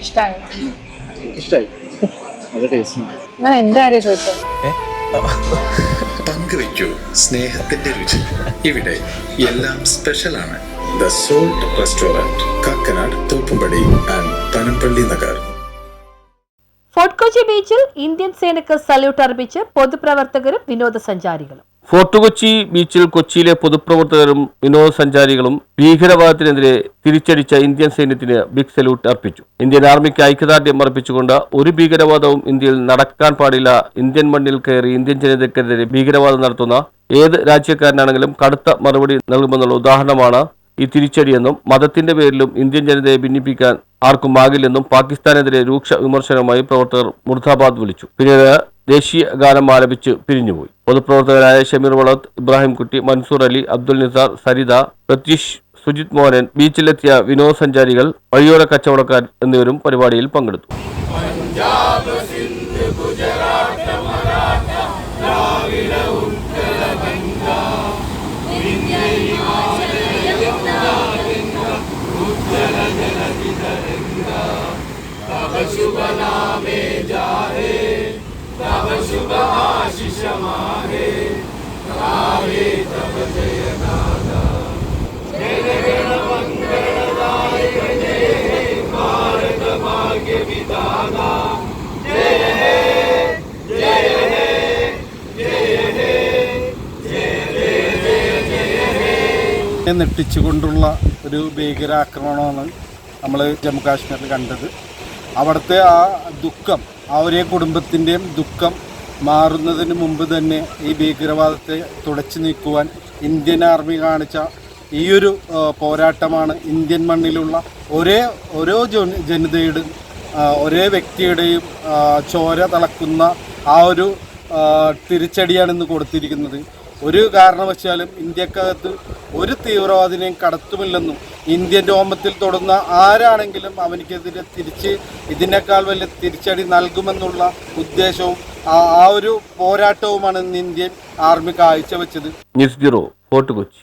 ഇഷ്ടായി. നല്ല ടേസ്റ്റ്. ഞാൻ എന്റെ കാര്യം ചോദിച്ചത്. പങ്കുവയ്ക്കൂ സ്നേഹത്തിന്റെ രുചി. ഇവിടെ എല്ലാം സ്പെഷ്യലാണ്. The salt restaurant, Kakkanad, Thoppumpady and Panampilly Nagar. Fort Kochi ബീച്ചിൽ ഇന്ത്യൻ സേനയ്ക്ക് സല്യൂട്ട് അർപ്പിച്ച് പൊതുപ്രവർത്തകരും വിനോദസഞ്ചാരികളും. ഫോർട്ട് കൊച്ചി ബീച്ചിൽ കൊച്ചിയിലെ പൊതുപ്രവർത്തകരും വിനോദസഞ്ചാരികളും ഭീകരവാദത്തിനെതിരെ തിരിച്ചടിച്ച ഇന്ത്യൻ സൈന്യത്തിന് ബിഗ് സല്യൂട്ട് അർപ്പിച്ചു. ഇന്ത്യൻ ആർമിക്ക് ഐക്യദാർഢ്യം അർപ്പിച്ചുകൊണ്ട് ഒരു ഭീകരവാദവും ഇന്ത്യയിൽ നടക്കാൻ പാടില്ല, ഇന്ത്യൻ മണ്ണിൽ കയറി ഇന്ത്യൻ ജനതയ്ക്കെതിരെ ഭീകരവാദം നടത്തുന്ന ഏത് രാജ്യക്കാരനാണെങ്കിലും കടുത്ത മറുപടി നൽകുമെന്നുള്ള ഉദാഹരണമാണ് ഈ തിരിച്ചടിയെന്നും മതത്തിന്റെ പേരിലും ഇന്ത്യൻ ജനതയെ ഭിന്നിപ്പിക്കാൻ ആർക്കുമാകില്ലെന്നും പാകിസ്ഥാനെതിരെ രൂക്ഷ വിമർശനവുമായി പ്രവർത്തകർ മുർദാബാദ് വിളിച്ചു. പിന്നീട് ദേശീയ ഗാനം ആലപിച്ച് പിരിഞ്ഞുപോയി. പൊതുപ്രവർത്തകരായ ഷമീർ വളത്ത്, ഇബ്രാഹിംകുട്ടി, മൻസൂർ അലി, അബ്ദുൽ നിസാർ, സരിത, പ്രതീഷ്, സുജിത് മോഹനൻ, ബീച്ചിലെത്തിയ വിനോദസഞ്ചാരികൾ, വഴിയോര കച്ചവടക്കാർ എന്നിവരും പരിപാടിയിൽ പങ്കെടുത്തു. നെട്ടിച്ചുകൊണ്ടുള്ള ഒരു ഭീകരാക്രമണമാണ് നമ്മൾ ജമ്മു കാശ്മീരിൽ കണ്ടത്. അവിടുത്തെ ആ ദുഃഖം, ആ ഒരേ കുടുംബത്തിൻ്റെയും ദുഃഖം മാറുന്നതിന് മുമ്പ് തന്നെ ഈ ഭീകരവാദത്തെ തുടച്ചു നീക്കുവാൻ ഇന്ത്യൻ ആർമി കാണിച്ച ഈയൊരു പോരാട്ടമാണ് ഇന്ത്യൻ മണ്ണിലുള്ള ഓരോ ജനതയുടെയും ഒരേ വ്യക്തിയുടെയും ചോര തിളക്കുന്ന ആ ഒരു തിരിച്ചടിയാണ് ഇന്ന് കൊടുത്തിരിക്കുന്നത്. ഒരു കാരണവശാലും ഇന്ത്യക്കകത്ത് ഒരു തീവ്രവാദിനെയും കടത്തുമില്ലെന്നും ഇന്ത്യൻ രോമത്തിൽ തൊടുന്ന ആരാണെങ്കിലും അവനിക്കെതിരെ ഇതിനേക്കാൾ വലിയ തിരിച്ചടി നൽകുമെന്നുള്ള ഉദ്ദേശവും ആ ഒരു പോരാട്ടവുമാണ് ഇന്ന് ഇന്ത്യൻ ആർമി കാഴ്ചവെച്ചത്. News bureau, fort Kochi.